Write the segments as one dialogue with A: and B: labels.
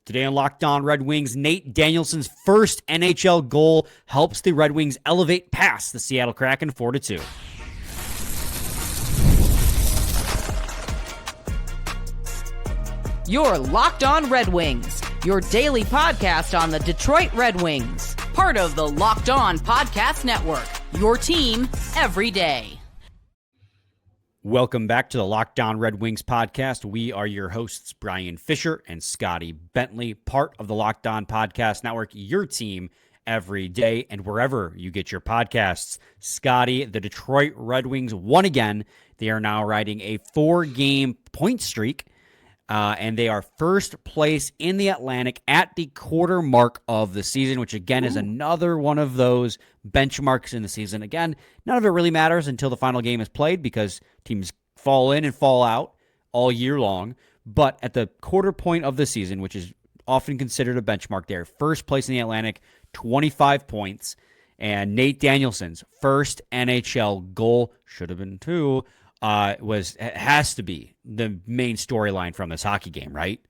A: Today on Locked On Red Wings, Nate Danielson's first NHL goal helps the Red Wings elevate past the Seattle Kraken 4-2.
B: You're Locked On Red Wings, your daily podcast on the Detroit Red Wings. Part of the Locked On Podcast Network, your team every day.
A: Welcome back to the Locked On Red Wings podcast. We are your hosts, Brian Fisher and Scotty Bentley, part of the Locked On Podcast Network, your team every day and wherever you get your podcasts. Scotty, the Detroit Red Wings won again. They are now riding a 4-game point streak, and they are first place in the Atlantic at the quarter mark of the season, which again is another one of those benchmarks in the season. Again, none of it really matters until the final game is played because teams fall in and fall out all year long. But at the quarter point of the season, which is often considered a benchmark there, first place in the Atlantic, 25 points. And Nate Danielson's first NHL goal, should have been two, has to be the main storyline from this hockey game, right?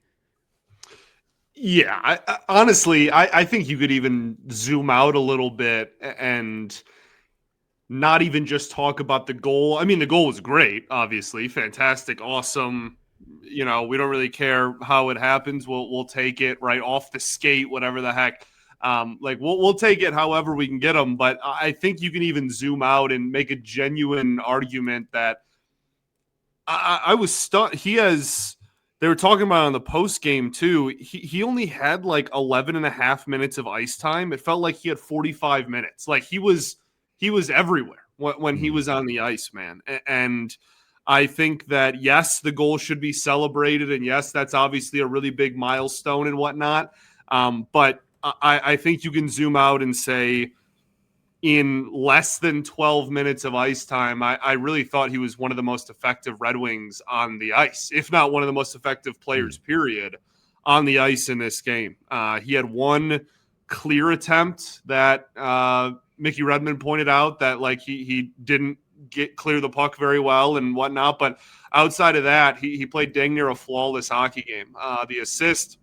C: Yeah, honestly, I think you could even zoom out a little bit and not even just talk about the goal. I mean, the goal was great, obviously, fantastic, awesome. You know, we don't really care how it happens. We'll take it right off the skate, whatever the heck. We'll take it however we can get them. But I think you can even zoom out and make a genuine argument that I was stunned. They were talking about it on the post game too. He only had like 11 and a half minutes of ice time. It felt like he had 45 minutes. Like he was everywhere when he was on the ice, man. And I think that, yes, the goal should be celebrated. And yes, that's obviously a really big milestone and whatnot. But I think you can zoom out and say, in less than 12 minutes of ice time, I really thought he was one of the most effective Red Wings on the ice, if not one of the most effective players, period, on the ice in this game. He had one clear attempt that Mickey Redmond pointed out that like he didn't clear the puck very well and whatnot. But outside of that, he played dang near a flawless hockey game. The assist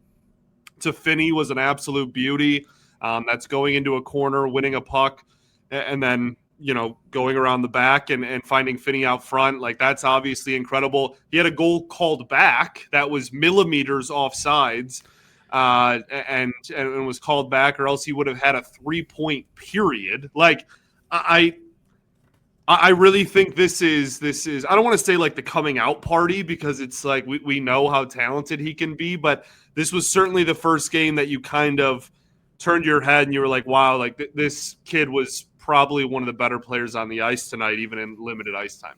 C: to Finnie was an absolute beauty. That's going into a corner, winning a puck, and then, you know, going around the back and finding Finnie out front. Like, that's obviously incredible. He had a goal called back that was millimeters offsides and was called back, or else he would have had a 3-point period. Like, I really think this is I don't want to say like the coming out party, because it's like we know how talented he can be, but this was certainly the first game that you kind of turned your head and you were like, wow, like this kid was probably one of the better players on the ice tonight, even in limited ice time.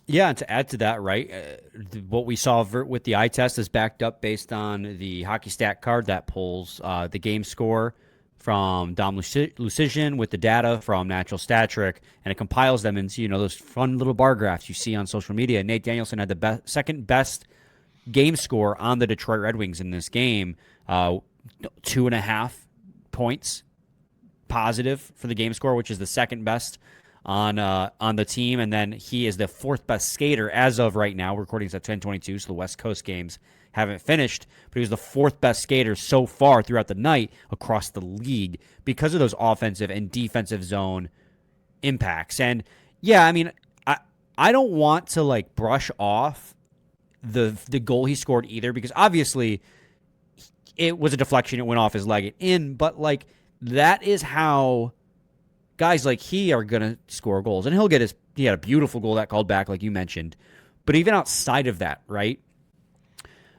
A: Yeah, and to add to that, right, what we saw with the eye test is backed up based on the hockey stat card that pulls the game score from Dom Lucian with the data from Natural Stat Trick, and it compiles them into, you know, those fun little bar graphs you see on social media. Nate Danielson had the second best game score on the Detroit Red Wings in this game, 2.5 points positive for the game score, which is the second best on the team. And then he is the fourth best skater as of right now. We're recording this at 10:22, so the West Coast games haven't finished, but he was the fourth best skater so far throughout the night across the league because of those offensive and defensive zone impacts. And yeah, I mean, I don't want to like brush off the goal he scored either, because obviously it was a deflection, it went off his leg and in, but like that is how guys like he are going to score goals. And he had a beautiful goal that called back, like you mentioned. But even outside of that, right,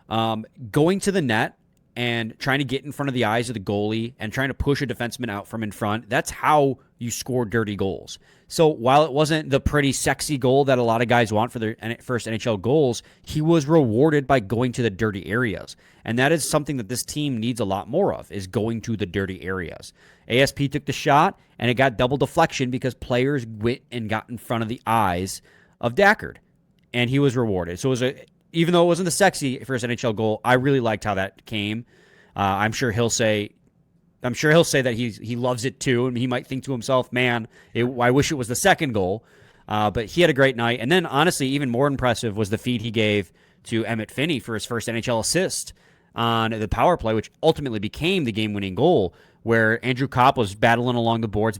A: going to the net and trying to get in front of the eyes of the goalie and trying to push a defenseman out from in front, that's how you score dirty goals. So while it wasn't the pretty sexy goal that a lot of guys want for their first NHL goals, he was rewarded by going to the dirty areas. And that is something that this team needs a lot more of, is going to the dirty areas. ASP took the shot, and it got double deflection because players went and got in front of the eyes of Dackard, and he was rewarded. So it was even though it wasn't the sexy first NHL goal, I really liked how that came. I'm sure he'll say that he loves it too, and he might think to himself, man, I wish it was the second goal. But he had a great night. And then, honestly, even more impressive was the feed he gave to Emmitt Finnie for his first NHL assist. on the power play, which ultimately became the game-winning goal, where Andrew Kopp was battling along the boards.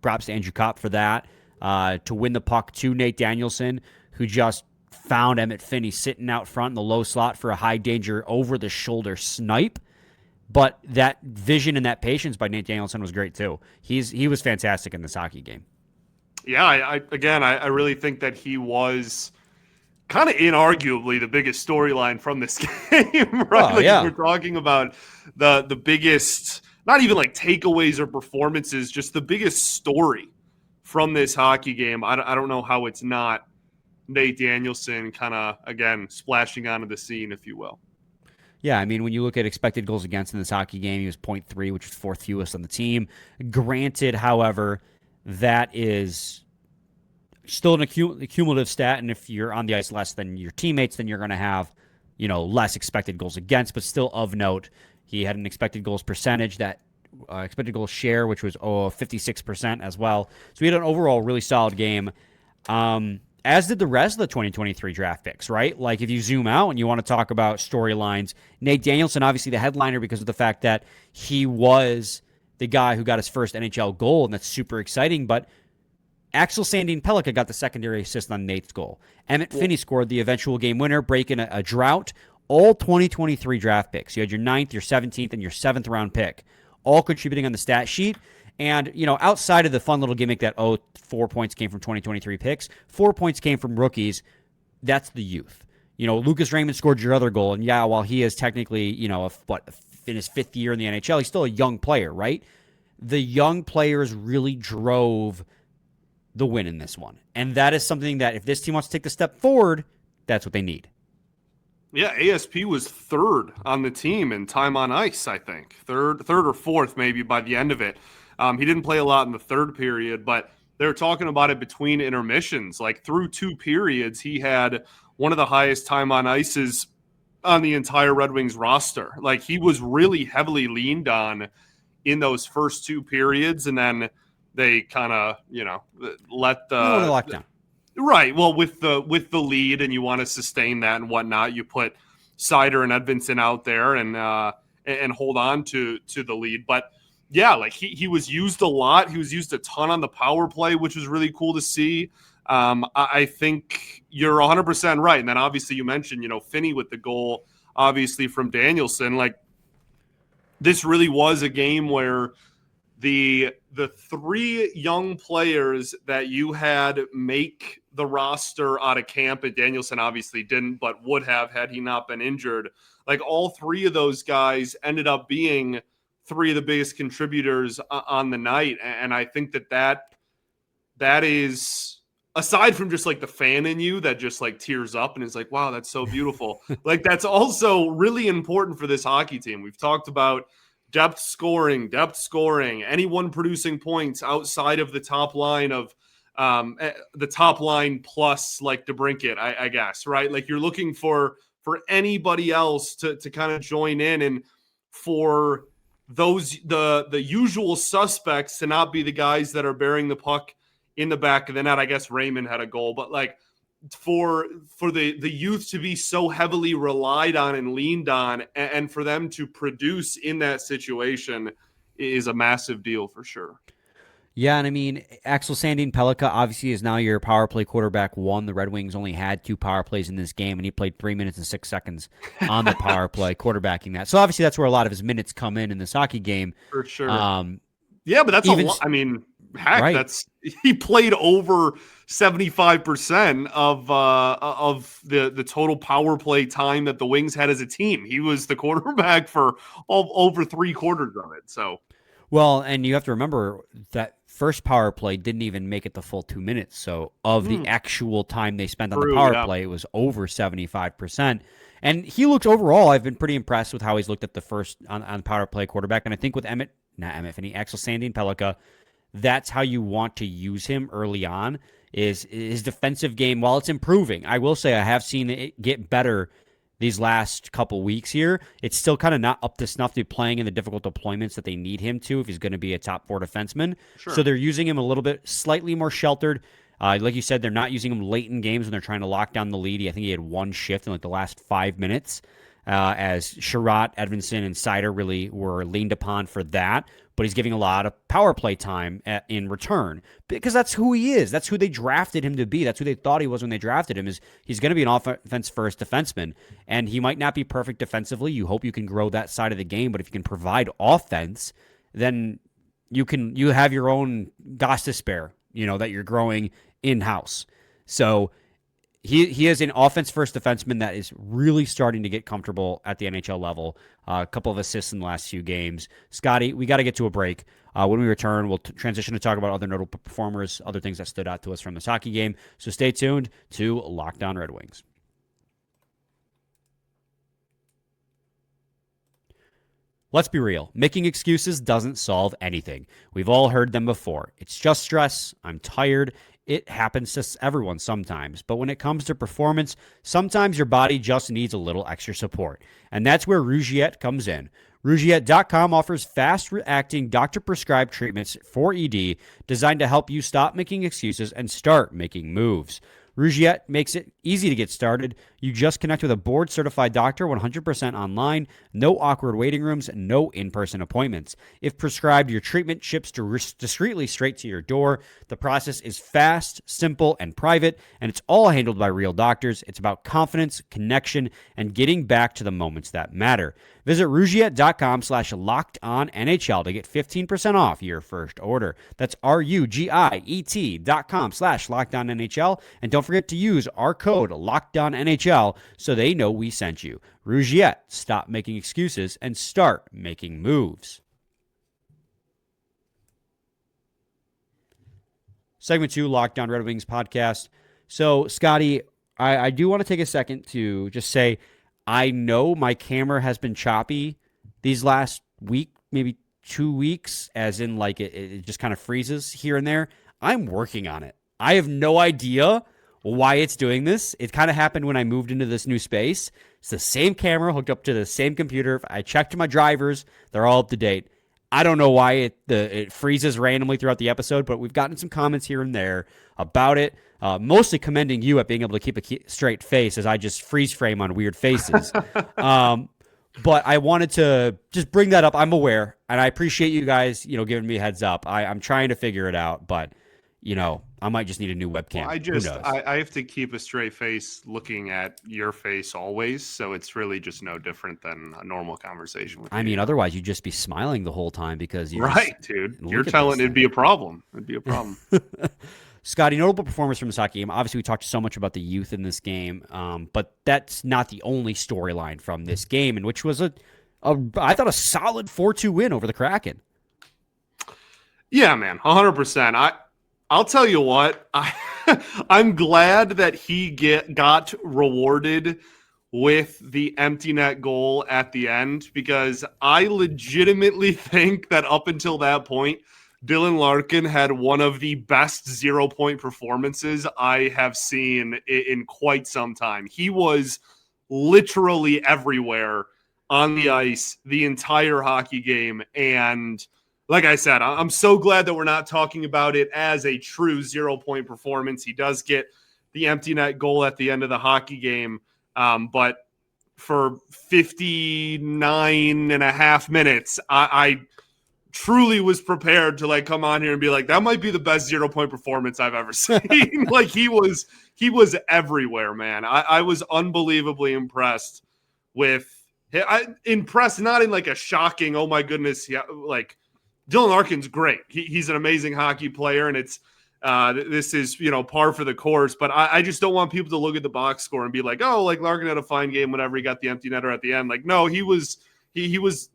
A: Props to Andrew Kopp for that, to win the puck to Nate Danielson, who just found Emmitt Finnie sitting out front in the low slot for a high-danger over-the-shoulder snipe. But that vision and that patience by Nate Danielson was great, too. He was fantastic in this hockey game.
C: Yeah, I really think that he was kind of inarguably the biggest storyline from this game, right? We're talking about the biggest, not even like takeaways or performances, just the biggest story from this hockey game. I don't know how it's not Nate Danielson kind of, again, splashing onto the scene, if you will.
A: Yeah, I mean, when you look at expected goals against in this hockey game, he was 0.3, which was fourth fewest on the team. Granted, however, that is still a cumulative stat, and if you're on the ice less than your teammates, then you're going to have, less expected goals against. But still, of note, he had an expected goals percentage, that expected goals share, which was 56% as well. So he had an overall really solid game. As did the rest of the 2023 draft picks, right? Like, if you zoom out and you want to talk about storylines, Nate Danielson, obviously the headliner because of the fact that he was the guy who got his first NHL goal, and that's super exciting. But Axel Sandin Pellikka got the secondary assist on Nate's goal. Emmitt Finnie scored the eventual game winner, breaking a drought. All 2023 draft picks. You had your 9th, your 17th, and your 7th round pick, all contributing on the stat sheet. And, outside of the fun little gimmick that, 4 points came from 2023 picks, 4 points came from rookies, that's the youth. Lucas Raymond scored your other goal, and while he is technically, in his 5th year in the NHL, he's still a young player, right? The young players really drove the win in this one. And that is something that if this team wants to take the step forward, that's what they need.
C: Yeah, ASP was 3rd on the team in time on ice, I think. Third or 4th maybe by the end of it. He didn't play a lot in the 3rd period, but they were talking about it between intermissions. Like, through 2 periods, he had one of the highest time on ices on the entire Red Wings roster. Like, he was really heavily leaned on in those first 2 periods, and then they kind of, let the
A: lockdown.
C: Right. Well, with the lead, and you want to sustain that and whatnot, you put Seider and Edvinsson out there and hold on to the lead. But yeah, like he was used a lot. He was used a ton on the power play, which was really cool to see. I think you're 100% right. And then obviously you mentioned, Finnie with the goal, obviously from Danielson. Like, this really was a game where the 3 young players that you had make the roster out of camp, and Danielson obviously didn't, but would have had he not been injured. Like, all 3 of those guys ended up being 3 of the biggest contributors on the night. And I think that is, aside from just like the fan in you that just like tears up and is like, wow, that's so beautiful. Like, that's also really important for this hockey team. We've talked about depth scoring, anyone producing points outside of the top line of the top line plus like DeBrincat, I guess, right? Like, you're looking for anybody else to kind of join in, and for those the usual suspects to not be the guys that are bearing the puck in the back of the net. I guess Raymond had a goal, but like for the youth to be so heavily relied on and leaned on, and for them to produce in that situation is a massive deal for sure.
A: Yeah, and I mean, Axel Sandin Pellikka obviously is now your power play quarterback 1. The Red Wings only had 2 power plays in this game, and he played 3 minutes and 6 seconds on the power play, quarterbacking that. So obviously that's where a lot of his minutes come in this hockey game.
C: For sure. Yeah, but that's a lot. I mean, heck,
A: right.
C: He played over 75% of the total power play time that the Wings had as a team. He was the quarterback for over 3/4 of it. So,
A: well, and you have to remember that first power play didn't even make it the full 2 minutes. So of the actual time they spent on the power play, it was over 75%. And he looks overall, I've been pretty impressed with how he's looked at the first on power play quarterback. And I think with Emmitt Finnie, Axel Sandin Pellikka, that's how you want to use him early on, is his defensive game. While it's improving, I will say I have seen it get better these last couple weeks here. It's still kind of not up to snuff to be playing in the difficult deployments that they need him to if he's going to be a top 4 defenseman. Sure. So they're using him a little bit slightly more sheltered. Like you said, they're not using him late in games when they're trying to lock down the lead. I think he had 1 shift in like the last 5 minutes. as Sherratt, Edvinsson, and Seider really were leaned upon for that. But he's giving a lot of power play time in return because that's who he is. That's who they drafted him to be. That's who they thought he was when they drafted him. Is he's going to be an offense-first defenseman, and he might not be perfect defensively. You hope you can grow that side of the game, but if you can provide offense, then you have your own Gostisbehere, that you're growing in-house. So he is an offense-first defenseman that is really starting to get comfortable at the NHL level. A couple of assists in the last few games. Scotty, we got to get to a break. When we return, we'll transition to talk about other notable performers, other things that stood out to us from this hockey game. So stay tuned to Locked On Red Wings. Let's be real. Making excuses doesn't solve anything. We've all heard them before. It's just stress. I'm tired. It happens to everyone sometimes. But when it comes to performance, sometimes your body just needs a little extra support. And that's where Rougiette comes in. Rougiette.com offers fast-reacting, doctor-prescribed treatments for ED designed to help you stop making excuses and start making moves. Rougiette makes it easy to get started. You just connect with a board-certified doctor 100% online, no awkward waiting rooms, no in-person appointments. If prescribed, your treatment ships discreetly straight to your door. The process is fast, simple, and private, and it's all handled by real doctors. It's about confidence, connection, and getting back to the moments that matter. Visit Rougiette.com/LockedOnNHL to get 15% off your first order. That's RUGIET.com/LockedOnNHL. And don't forget to use our code LockedOnNHL so they know we sent you. Rougiette, stop making excuses and start making moves. Segment 2, Locked On Red Wings podcast. So, Scotty, I do want to take a second to just say, I know my camera has been choppy these last week, maybe 2 weeks, as in like it just kind of freezes here and there. I'm working on it. I have no idea why it's doing this. It kind of happened when I moved into this new space. It's the same camera hooked up to the same computer. I checked my drivers. They're all up to date. I don't know why it freezes randomly throughout the episode, but we've gotten some comments here and there about it. Mostly commending you at being able to keep a straight face as I just freeze frame on weird faces. But I wanted to just bring that up. I'm aware, and I appreciate you guys, giving me a heads up. I'm trying to figure it out, but I might just need a new webcam.
C: Well, I have to keep a straight face looking at your face always, so it's really just no different than a normal conversation with you.
A: I mean, otherwise you'd just be smiling the whole time because you
C: dude. You're telling it'd be a problem. It'd be a problem.
A: Scotty, notable performers from this hockey game. Obviously, we talked so much about the youth in this game, but that's not the only storyline from this game, in which was I thought a solid 4-2 win over the Kraken.
C: Yeah, man, 100%. I'll tell you what, I'm glad that he got rewarded with the empty net goal at the end, because I legitimately think that up until that point, Dylan Larkin had one of the best 0-point performances I have seen in quite some time. He was literally everywhere on the ice the entire hockey game. And like I said, I'm so glad that we're not talking about it as a true 0-point performance. He does get the empty net goal at the end of the hockey game. But for 59 and a half minutes, I truly was prepared to come on here and be like, that might be the best 0-point performance I've ever seen. He was everywhere, man. I was unbelievably impressed with impressed, not in a shocking, oh my goodness. Yeah. Dylan Larkin's great. He's an amazing hockey player, and it's this is par for the course. But I just don't want people to look at the box score and be like, oh, Larkin had a fine game whenever he got the empty netter at the end. No, he was. He was,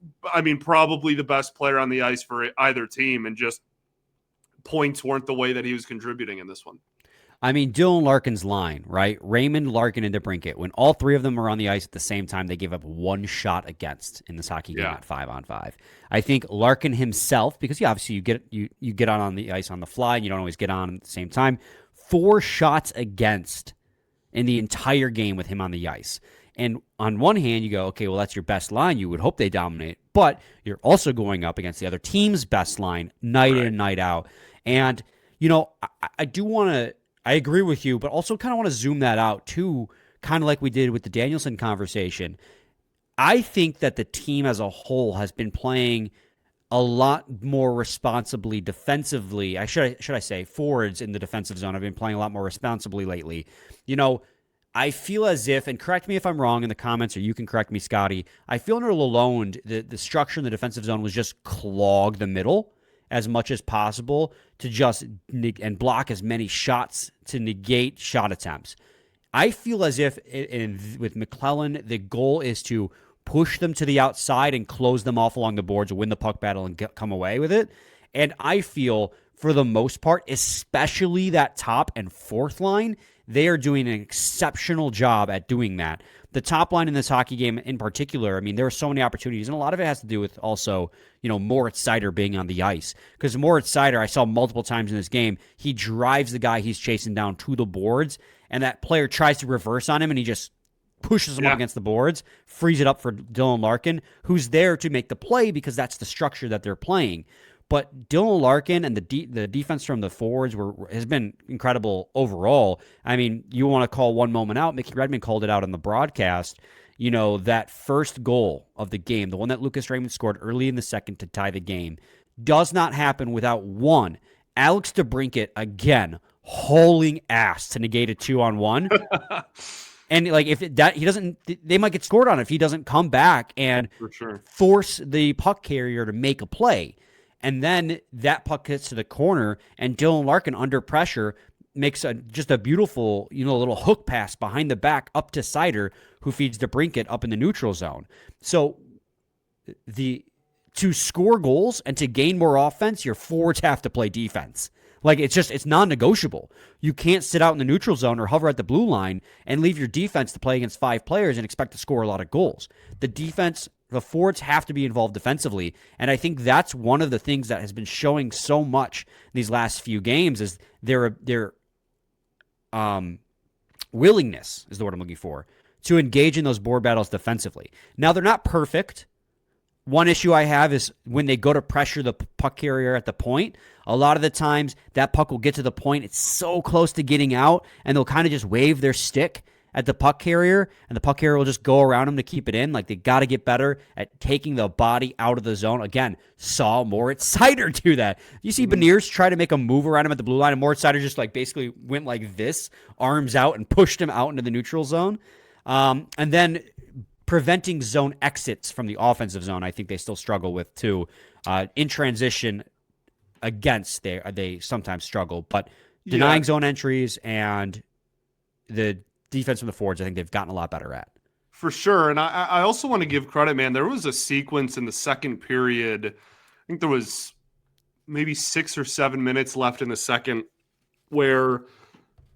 C: probably the best player on the ice for either team, and just points weren't the way that he was contributing in this one.
A: Dylan Larkin's line, right? Raymond, Larkin, and DeBrincat. When all three of them are on the ice at the same time, they gave up one shot against in this hockey game at 5-on-5. I think Larkin himself, because obviously you get on the ice on the fly, and you don't always get on at the same time. 4 shots against in the entire game with him on the ice. And on one hand, you go, okay, well, that's your best line. You would hope they dominate. But you're also going up against the other team's best line night in and night out. And, I do want to – I agree with you, but also kind of want to zoom that out too, kind of like we did with the Danielson conversation. I think that the team as a whole has been playing a lot more responsibly defensively. Should I say forwards in the defensive zone have been playing a lot more responsibly lately. You know, I feel as if, and correct me if I'm wrong in the comments, or you can correct me, Scotty. I feel under Lalonde, the structure in the defensive zone was just clog the middle as much as possible to just and block as many shots to negate shot attempts. I feel as if with McClellan, the goal is to push them to the outside and close them off along the boards, win the puck battle, and come away with it. And I feel, for the most part, especially that top and fourth line, they are doing an exceptional job at doing that. The top line in this hockey game in particular, I mean, there are so many opportunities, and a lot of it has to do with also, Moritz Seider being on the ice. Because Moritz Seider, I saw multiple times in this game, he drives the guy he's chasing down to the boards, and that player tries to reverse on him, and he just pushes him up against the boards, frees it up for Dylan Larkin, who's there to make the play because that's the structure that they're playing. But Dylan Larkin and the defense from the forwards has been incredible overall. I mean, you want to call one moment out. Mickey Redmond called it out on the broadcast. That first goal of the game, the one that Lucas Raymond scored early in the second to tie the game, does not happen without one, Alex DeBrincat again hauling ass to negate a 2-on-1. And if he doesn't, they might get scored on if he doesn't come back and force the puck carrier to make a play. And then that puck hits to the corner, and Dylan Larkin, under pressure, makes just a beautiful, little hook pass behind the back up to Seider, who feeds DeBrincat up in the neutral zone. So to score goals and to gain more offense, your forwards have to play defense. It's non-negotiable. You can't sit out in the neutral zone or hover at the blue line and leave your defense to play against 5 players and expect to score a lot of goals. The forwards have to be involved defensively, and I think that's one of the things that has been showing so much these last few games is their willingness is the word I'm looking for, to engage in those board battles defensively. Now, they're not perfect. One issue I have is when they go to pressure the puck carrier at the point, a lot of the times that puck will get to the point, it's so close to getting out, and they'll kind of just wave their stick at the puck carrier, and the puck carrier will just go around them to keep it in. They got to get better at taking the body out of the zone. Again, saw Moritz Seider do that. You see Beniers try to make a move around him at the blue line, and Moritz Seider just basically went like this, arms out, and pushed him out into the neutral zone. And then preventing zone exits from the offensive zone, I think they still struggle with too. In transition against, they sometimes struggle, but denying zone entries and the defense from the forwards, I think they've gotten a lot better at.
C: For sure. And I also want to give credit, man. There was a sequence in the second period. I think there was maybe 6 or 7 minutes left in the second where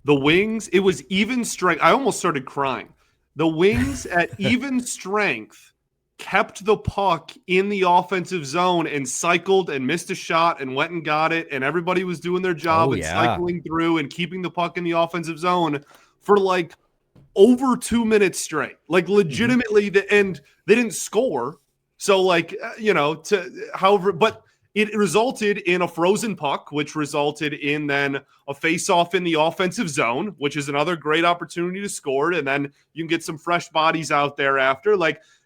C: the Wings, it was even strength. I almost started crying. The Wings at even strength kept the puck in the offensive zone and cycled and missed a shot and went and got it. And everybody was doing their job cycling through and keeping the puck in the offensive zone for over 2 minutes straight. Legitimately, and they didn't score. So but it resulted in a frozen puck, which resulted in then a face-off in the offensive zone, which is another great opportunity to score. And then you can get some fresh bodies out there after.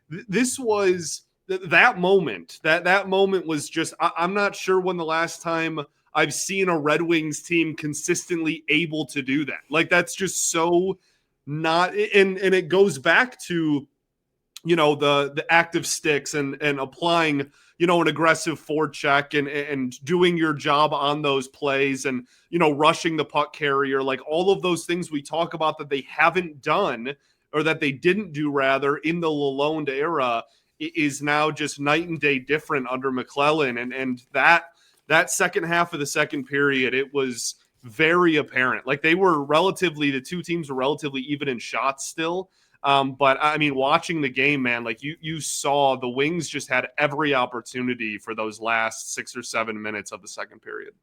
C: This was that moment. That moment was just, I'm not sure when the last time I've seen a Red Wings team consistently able to do that. That's just so not, and it goes back to, the active sticks and applying, an aggressive forecheck and doing your job on those plays and, rushing the puck carrier, all of those things we talk about that they haven't done or that they didn't do rather in the Lalonde era is now just night and day different under McClellan. And that second half of the second period, it was very apparent. The two teams were relatively even in shots still. But I mean, watching the game, man, you saw the Wings just had every opportunity for those last 6 or 7 minutes of the second period.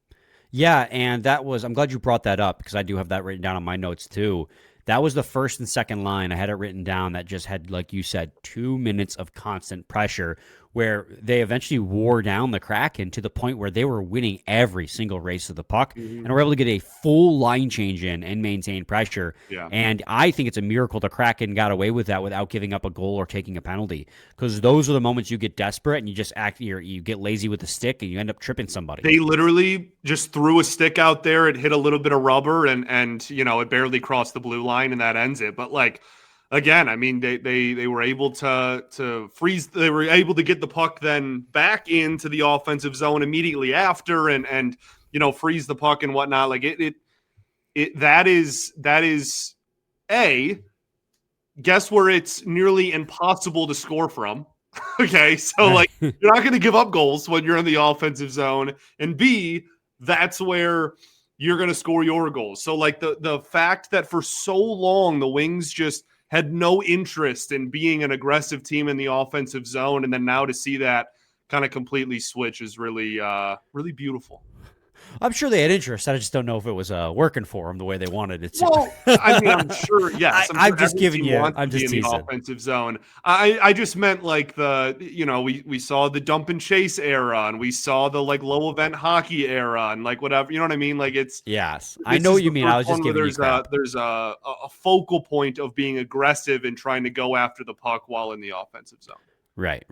A: Yeah. And I'm glad you brought that up because I do have that written down on my notes too. That was the first and second line. I had it written down that just had, like you said, 2 minutes of constant pressure, where they eventually wore down the Kraken to the point where they were winning every single race of the puck and were able to get a full line change in and maintain pressure.
C: Yeah.
A: And I think it's a miracle the Kraken got away with that without giving up a goal or taking a penalty, because those are the moments you get desperate and you just you get lazy with the stick and you end up tripping somebody.
C: They literally just threw a stick out there. It hit a little bit of rubber and it barely crossed the blue line, and that ends it. But like, again, I mean, they were able to freeze. They were able to get the puck then back into the offensive zone immediately after, and freeze the puck and whatnot. Like that is guess where it's nearly impossible to score from. Okay, so like you're not going to give up goals when you're in the offensive zone, and B, that's where you're going to score your goals. So like the fact that for so long the Wings just had no interest in being an aggressive team in the offensive zone, and then now to see that kind of completely switch is really, really beautiful.
A: I'm sure they had interest. I just don't know if it was working for them the way they wanted it to.
C: Well, I mean, I'm sure. Yes,
A: I'm just giving you. I'm just
C: in the offensive zone. I just meant like we saw the dump and chase era, and we saw the like low event hockey era, and like whatever. You know what I mean? Like
A: yes, I know what you mean. I was just giving you crap.
C: There's a focal point of being aggressive and trying to go after the puck while in the offensive zone.
A: Right.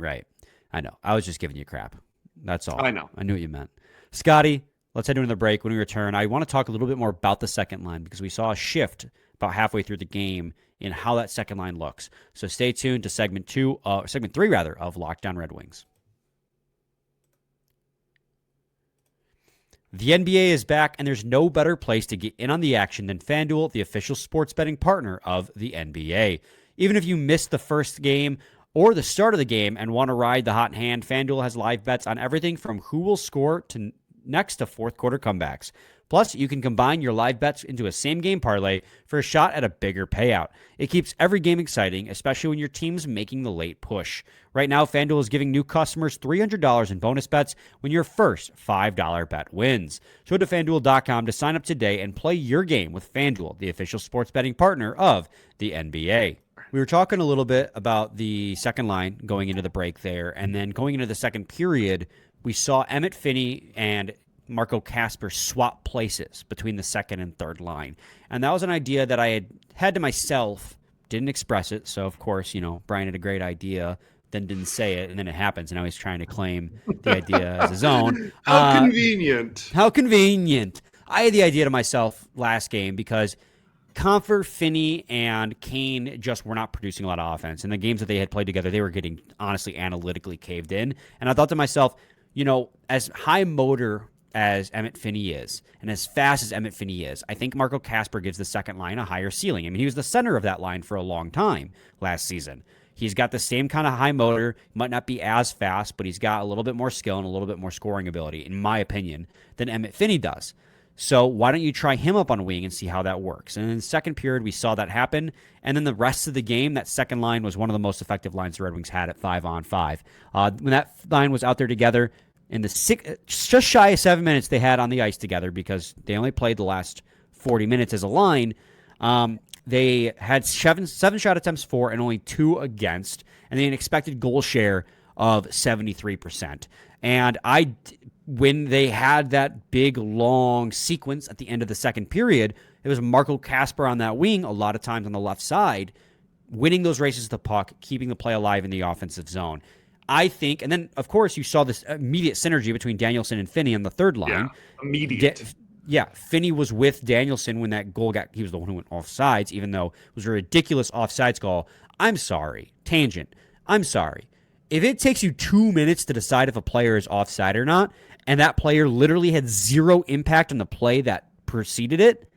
A: I know. I was just giving you crap. That's all.
C: I know.
A: I knew what you meant, Scotty. Let's head into the break. When we return, I want to talk a little bit more about the second line, because we saw a shift about halfway through the game in how that second line looks. So stay tuned to segment 3 of Locked On Red Wings. The NBA is back, and there's no better place to get in on the action than FanDuel, the official sports betting partner of the NBA. Even if you missed the first game or the start of the game and want to ride the hot hand, FanDuel has live bets on everything from who will score to next to fourth quarter comebacks. Plus, you can combine your live bets into a same-game parlay for a shot at a bigger payout. It keeps every game exciting, especially when your team's making the late push. Right now, FanDuel is giving new customers $300 in bonus bets when your first $5 bet wins. So go to FanDuel.com to sign up today and play your game with FanDuel, the official sports betting partner of the NBA. We were talking a little bit about the second line going into the break there, and then going into the second period, we saw Emmitt Finnie and Marco Kasper swap places between the second and third line. And that was an idea that I had to myself, didn't express it. So, of course, Brian had a great idea, then didn't say it, and then it happens. And now he's trying to claim the idea as his own.
C: How convenient.
A: How convenient. I had the idea to myself last game because Comfort, Finnie, and Kane just were not producing a lot of offense. In the games that they had played together, they were getting, honestly, analytically caved in. And I thought to myself, as high motor as Emmitt Finnie is, and as fast as Emmitt Finnie is, I think Marco Kasper gives the second line a higher ceiling. I mean, he was the center of that line for a long time last season. He's got the same kind of high motor, might not be as fast, but he's got a little bit more skill and a little bit more scoring ability, in my opinion, than Emmitt Finnie does. So why don't you try him up on wing and see how that works? And in the second period, we saw that happen. And then the rest of the game, that second line was one of the most effective lines the Red Wings had at 5-on-5. When that line was out there together, in the just shy of 7 minutes they had on the ice together, because they only played the last 40 minutes as a line, they had seven shot attempts for and only 2 against, and they had an expected goal share of 73%. And when they had that big, long sequence at the end of the second period, it was Marco Kasper on that wing, a lot of times on the left side, winning those races to the puck, keeping the play alive in the offensive zone. I think, and then, of course, you saw this immediate synergy between Danielson and Finnie on the third line.
C: Yeah, immediate.
A: Finnie was with Danielson when that goal he was the one who went offsides, even though it was a ridiculous offsides call. I'm sorry. Tangent. I'm sorry. If it takes you 2 minutes to decide if a player is offside or not, and that player literally had zero impact on the play that preceded it,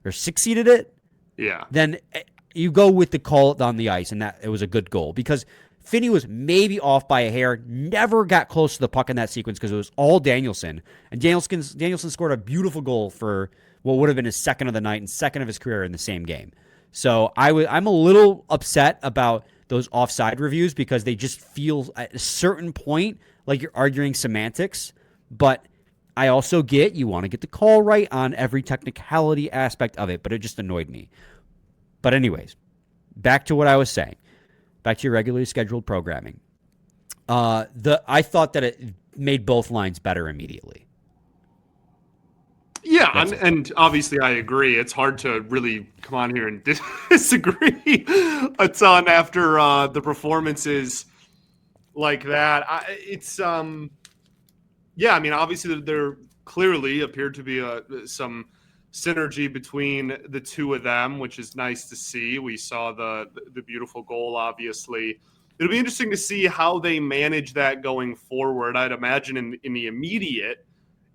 A: or succeeded it, then you go with the call on the ice, and that it was a good goal. Because Finnie was maybe off by a hair, never got close to the puck in that sequence because it was all Danielson. And Danielson scored a beautiful goal for what would have been his second of the night and second of his career in the same game. So I'm a little upset about those offside reviews because they just feel at a certain point like you're arguing semantics. But I also get you want to get the call right on every technicality aspect of it, but it just annoyed me. But anyways, back to what I was saying. Back to your regularly scheduled programming. I thought that it made both lines better immediately.
C: Yeah, and obviously I agree. It's hard to really come on here and disagree a ton after the performances like that. Yeah, I mean, obviously there clearly appeared to be some synergy between the two of them, which is nice to see. We saw the beautiful goal, obviously. It'll be interesting to see how they manage that going forward. I'd imagine in the immediate,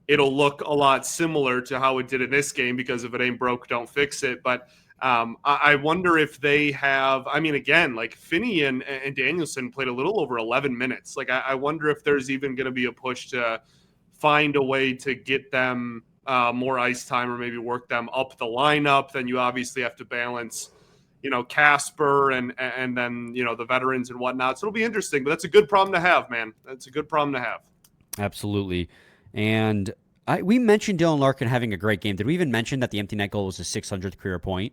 C: it'll look a lot similar to how it did in this game, because if it ain't broke, don't fix it. But I wonder if they have, I mean, again, like Finnie and Danielson played a little over 11 minutes. Like, I wonder if there's even going to be a push to find a way to get them more ice time, or maybe work them up the lineup. Then you obviously have to balance, Casper and then, the veterans and whatnot. So it'll be interesting, but that's a good problem to have, man. That's a good problem to have.
A: Absolutely. And we mentioned Dylan Larkin having a great game. Did we even mention that the empty net goal was his 600th career point?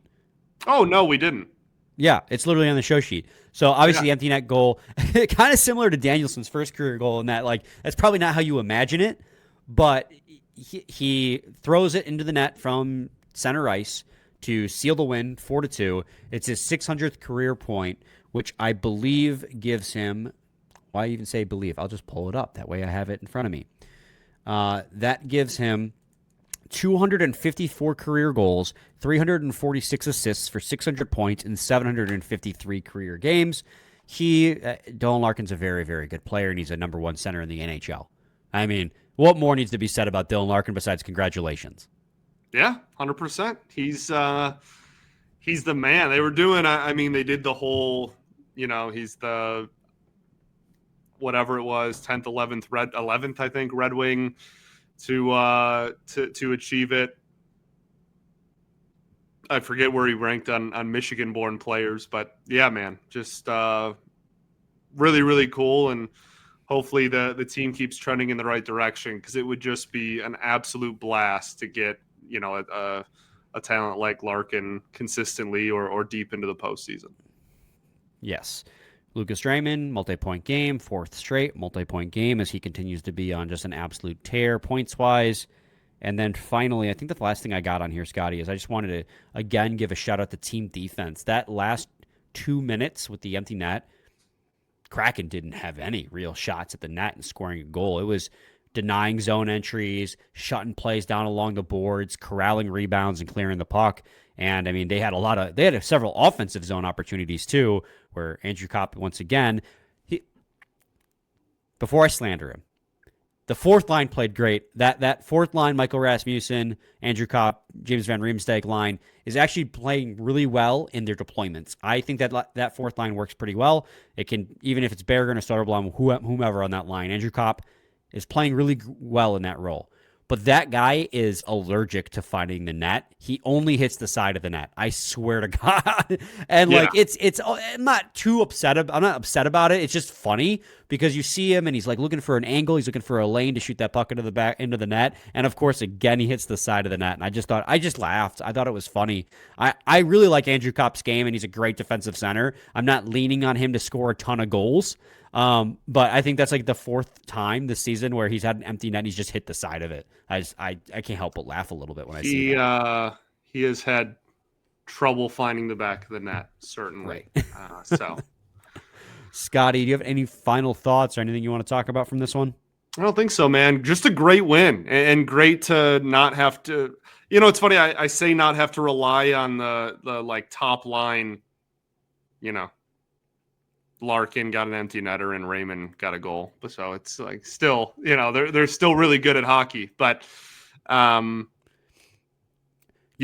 C: Oh, no, we didn't.
A: Yeah, it's literally on the show sheet. So obviously the empty net goal, kind of similar to Danielson's first career goal in that, that's probably not how you imagine it, but he throws it into the net from center ice to seal the win 4-2. It's his 600th career point, which I believe gives him, why even say believe? I'll just pull it up. That way I have it in front of me. That gives him 254 career goals, 346 assists for 600 points in 753 career games. Dylan Larkin's a very, very good player, and he's a number one center in the NHL. I mean, what more needs to be said about Dylan Larkin besides congratulations?
C: Yeah, 100%. He's the man. They were doing, I mean, they did the whole, he's the whatever it was, 10th, 11th, I think, Red Wing to achieve it. I forget where he ranked on Michigan-born players, but yeah, man, just really, really cool. And hopefully the team keeps trending in the right direction, because it would just be an absolute blast to get, a talent like Larkin consistently or deep into the postseason.
A: Yes. Lucas Draymond, multi-point game, fourth straight multi-point game, as he continues to be on just an absolute tear points-wise. And then finally, I think the last thing I got on here, Scotty, is I just wanted to, again, give a shout-out to team defense. That last 2 minutes with the empty net, Kraken didn't have any real shots at the net and scoring a goal. It was denying zone entries, shutting plays down along the boards, corralling rebounds, and clearing the puck. And, I mean, they had several offensive zone opportunities, too, where Andrew Kopp, once again, before I slander him, the fourth line played great. That fourth line, Michael Rasmussen, Andrew Kopp, James Van Riemsdyk line, is actually playing really well in their deployments. I think that fourth line works pretty well. It can, even if it's Berggren or Soderblom, whomever on that line, Andrew Kopp is playing really well in that role. But that guy is allergic to finding the net. He only hits the side of the net. I swear to God. And it's I'm not upset about it. It's just funny because you see him and he's looking for an angle. He's looking for a lane to shoot that puck into the net. And of course, again, he hits the side of the net. And I just laughed. I thought it was funny. I really like Andrew Kopp's game, and he's a great defensive center. I'm not leaning on him to score a ton of goals. But I think that's the fourth time this season where he's had an empty net and he's just hit the side of it. I can't help but laugh a little bit when I see that.
C: He has had trouble finding the back of the net, certainly. Right.
A: Scotty, do you have any final thoughts or anything you want to talk about from this one?
C: I don't think so, man. Just a great win, and great to not have to. It's funny. I say not have to rely on the top line. Larkin got an empty netter and Raymond got a goal. So it's still, they're still really good at hockey. But
A: you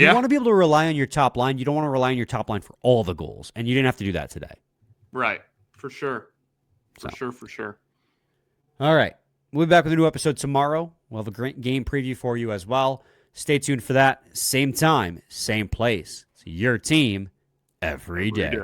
A: want to be able to rely on your top line. You don't want to rely on your top line for all the goals. And you didn't have to do that today.
C: Right. For sure. For sure.
A: All right. We'll be back with a new episode tomorrow. We'll have a great game preview for you as well. Stay tuned for that. Same time, same place. It's your team every day.